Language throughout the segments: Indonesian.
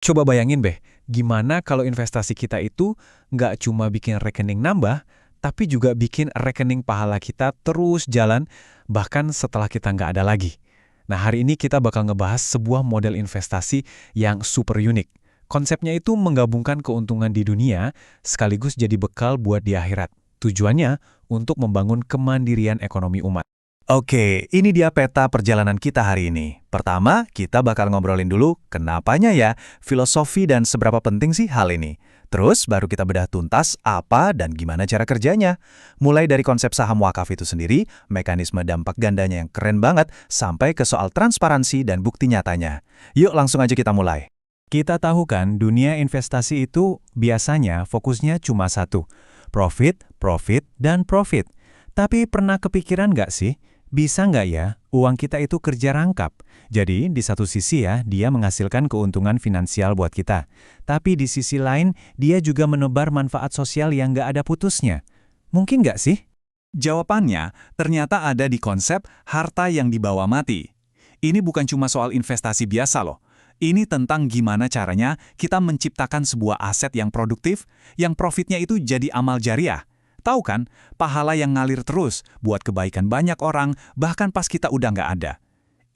Coba bayangin gimana kalau investasi kita itu nggak cuma bikin rekening nambah, tapi juga bikin rekening pahala kita terus jalan, bahkan setelah kita nggak ada lagi. Nah, hari ini kita bakal ngebahas sebuah model investasi yang super unik. Konsepnya itu menggabungkan keuntungan di dunia, sekaligus jadi bekal buat di akhirat. Tujuannya untuk membangun kemandirian ekonomi umat. Oke, ini dia peta perjalanan kita hari ini. Pertama, kita bakal ngobrolin dulu kenapanya ya, filosofi dan seberapa penting sih hal ini. Terus baru kita bedah tuntas apa dan gimana cara kerjanya. Mulai dari konsep saham wakaf itu sendiri, mekanisme dampak gandanya yang keren banget, sampai ke soal transparansi dan bukti nyatanya. Yuk langsung aja kita mulai. Kita tahu kan, dunia investasi itu biasanya fokusnya cuma satu. Profit, profit, dan profit. Tapi pernah kepikiran nggak sih, bisa nggak ya uang kita itu kerja rangkap? Jadi di satu sisi ya, dia menghasilkan keuntungan finansial buat kita. Tapi di sisi lain, dia juga menebar manfaat sosial yang nggak ada putusnya. Mungkin nggak sih? Jawabannya ternyata ada di konsep harta yang dibawa mati. Ini bukan cuma soal investasi biasa loh. Ini tentang gimana caranya kita menciptakan sebuah aset yang produktif, yang profitnya itu jadi amal jariah. Tahu kan, pahala yang ngalir terus buat kebaikan banyak orang, bahkan pas kita udah nggak ada.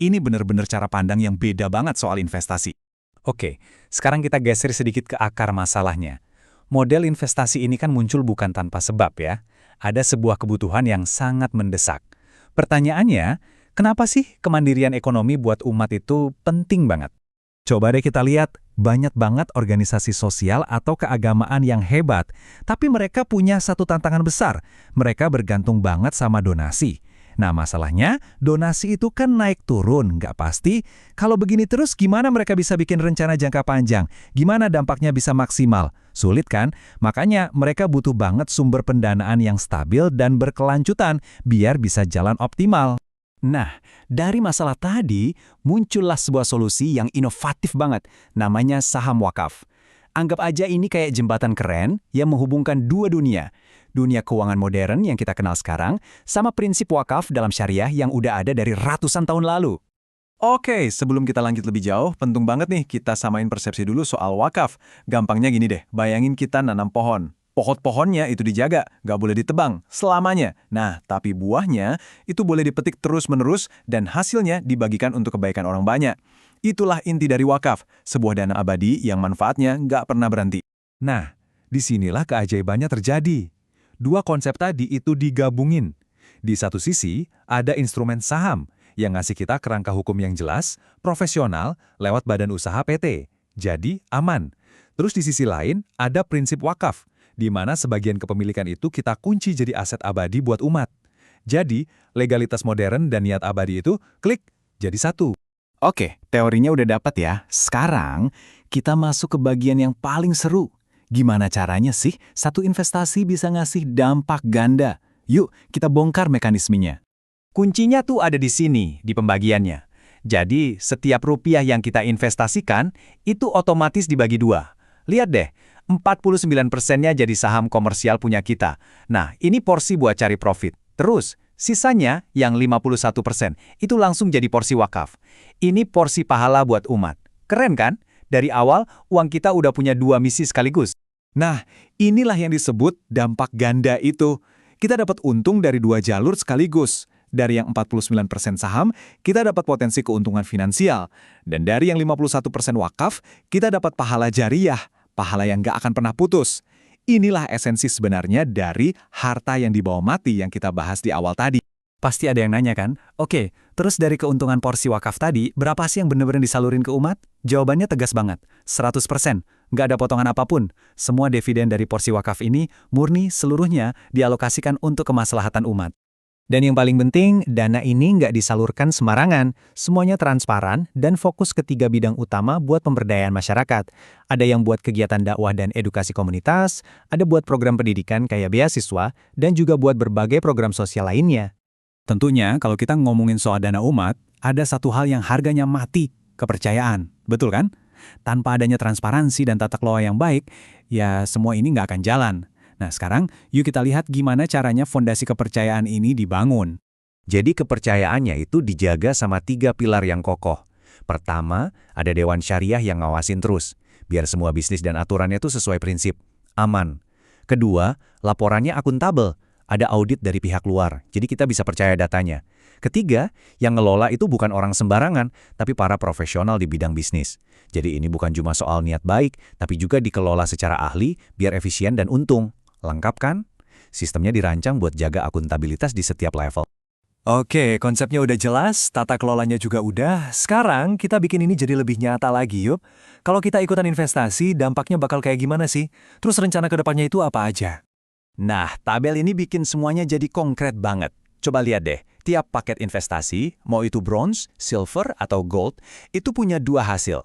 Ini bener-bener cara pandang yang beda banget soal investasi. Oke, sekarang kita geser sedikit ke akar masalahnya. Model investasi ini kan muncul bukan tanpa sebab ya. Ada sebuah kebutuhan yang sangat mendesak. Pertanyaannya, kenapa sih kemandirian ekonomi buat umat itu penting banget? Coba deh kita lihat, banyak banget organisasi sosial atau keagamaan yang hebat, tapi mereka punya satu tantangan besar. Mereka bergantung banget sama donasi. Nah, masalahnya, donasi itu kan naik turun, nggak pasti. Kalau begini terus, gimana mereka bisa bikin rencana jangka panjang? Gimana dampaknya bisa maksimal? Sulit kan? Makanya mereka butuh banget sumber pendanaan yang stabil dan berkelanjutan, biar bisa jalan optimal. Nah, dari masalah tadi, muncullah sebuah solusi yang inovatif banget, namanya saham wakaf. Anggap aja ini kayak jembatan keren yang menghubungkan dua dunia. Dunia keuangan modern yang kita kenal sekarang, sama prinsip wakaf dalam syariah yang udah ada dari ratusan tahun lalu. Oke, sebelum kita lanjut lebih jauh, penting banget nih kita samain persepsi dulu soal wakaf. Gampangnya gini deh, bayangin kita nanam pohon. Pohon-pohonnya itu dijaga, nggak boleh ditebang, selamanya. Nah, tapi buahnya itu boleh dipetik terus-menerus dan hasilnya dibagikan untuk kebaikan orang banyak. Itulah inti dari wakaf, sebuah dana abadi yang manfaatnya nggak pernah berhenti. Nah, disinilah keajaibannya terjadi. Dua konsep tadi itu digabungin. Di satu sisi, ada instrumen saham yang ngasih kita kerangka hukum yang jelas, profesional, lewat badan usaha PT. Jadi, aman. Terus di sisi lain, ada prinsip wakaf, di mana sebagian kepemilikan itu kita kunci jadi aset abadi buat umat. Jadi, legalitas modern dan niat abadi itu klik, jadi satu. Oke, teorinya udah dapat ya. Sekarang, kita masuk ke bagian yang paling seru. Gimana caranya sih satu investasi bisa ngasih dampak ganda? Yuk, kita bongkar mekanismenya. Kuncinya tuh ada di sini, di pembagiannya. Jadi, setiap rupiah yang kita investasikan, itu otomatis dibagi dua. Lihat deh, 49%-nya jadi saham komersial punya kita. Nah, ini porsi buat cari profit. Terus, sisanya yang 51%, itu langsung jadi porsi wakaf. Ini porsi pahala buat umat. Keren kan? Dari awal, uang kita udah punya dua misi sekaligus. Nah, inilah yang disebut dampak ganda itu. Kita dapat untung dari dua jalur sekaligus. Dari yang 49% saham, kita dapat potensi keuntungan finansial. Dan dari yang 51% wakaf, kita dapat pahala jariah. Pahala yang gak akan pernah putus. Inilah esensi sebenarnya dari harta yang dibawa mati yang kita bahas di awal tadi. Pasti ada yang nanya kan? Oke, terus dari keuntungan porsi wakaf tadi, berapa sih yang benar-benar disalurin ke umat? Jawabannya tegas banget, 100%. Nggak ada potongan apapun. Semua dividen dari porsi wakaf ini, murni seluruhnya dialokasikan untuk kemaslahatan umat. Dan yang paling penting, dana ini nggak disalurkan sembarangan. Semuanya transparan dan fokus ke 3 bidang utama buat pemberdayaan masyarakat. Ada yang buat kegiatan dakwah dan edukasi komunitas, ada buat program pendidikan kayak beasiswa, dan juga buat berbagai program sosial lainnya. Tentunya, kalau kita ngomongin soal dana umat, ada satu hal yang harganya mati, kepercayaan. Betul kan? Tanpa adanya transparansi dan tata kelola yang baik, ya semua ini nggak akan jalan. Nah sekarang, yuk kita lihat gimana caranya fondasi kepercayaan ini dibangun. Jadi kepercayaannya itu dijaga sama 3 pilar yang kokoh. Pertama, ada Dewan Syariah yang ngawasin terus. biar semua bisnis dan aturannya itu sesuai prinsip, aman. Kedua, laporannya akuntabel, ada audit dari pihak luar, jadi kita bisa percaya datanya. Ketiga, yang ngelola itu bukan orang sembarangan, tapi para profesional di bidang bisnis. Jadi ini bukan cuma soal niat baik, tapi juga dikelola secara ahli, biar efisien dan untung. Lengkap kan? Sistemnya dirancang buat jaga akuntabilitas di setiap level. Oke, konsepnya udah jelas, tata kelolanya juga udah. Sekarang kita bikin ini jadi lebih nyata lagi, yuk. Kalau kita ikutan investasi, dampaknya bakal kayak gimana sih? Terus rencana ke depannya itu apa aja? Nah, tabel ini bikin semuanya jadi konkret banget. Coba lihat deh, tiap paket investasi, mau itu bronze, silver, atau gold, itu punya dua hasil.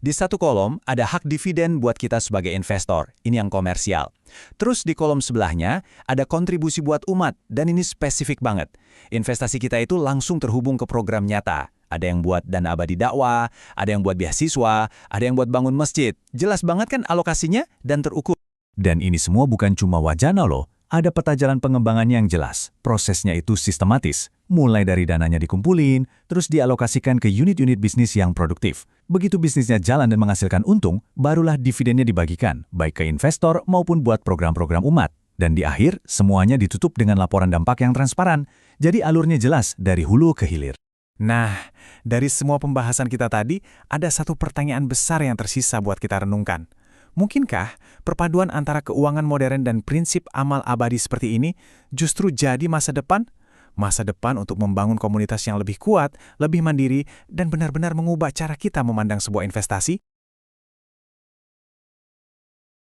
Di satu kolom ada hak dividen buat kita sebagai investor, ini yang komersial. Terus di kolom sebelahnya ada kontribusi buat umat, dan ini spesifik banget. Investasi kita itu langsung terhubung ke program nyata. Ada yang buat dana abadi dakwah, ada yang buat beasiswa, ada yang buat bangun masjid. Jelas banget kan alokasinya dan terukur. Dan ini semua bukan cuma wacana loh, ada peta jalan pengembangannya yang jelas. Prosesnya itu sistematis, mulai dari dananya dikumpulin, terus dialokasikan ke unit-unit bisnis yang produktif. Begitu bisnisnya jalan dan menghasilkan untung, barulah dividennya dibagikan, baik ke investor maupun buat program-program umat. Dan di akhir, semuanya ditutup dengan laporan dampak yang transparan, jadi alurnya jelas dari hulu ke hilir. Nah, dari semua pembahasan kita tadi, ada satu pertanyaan besar yang tersisa buat kita renungkan. Mungkinkah perpaduan antara keuangan modern dan prinsip amal abadi seperti ini justru jadi masa depan? Masa depan untuk membangun komunitas yang lebih kuat, lebih mandiri, dan benar-benar mengubah cara kita memandang sebuah investasi?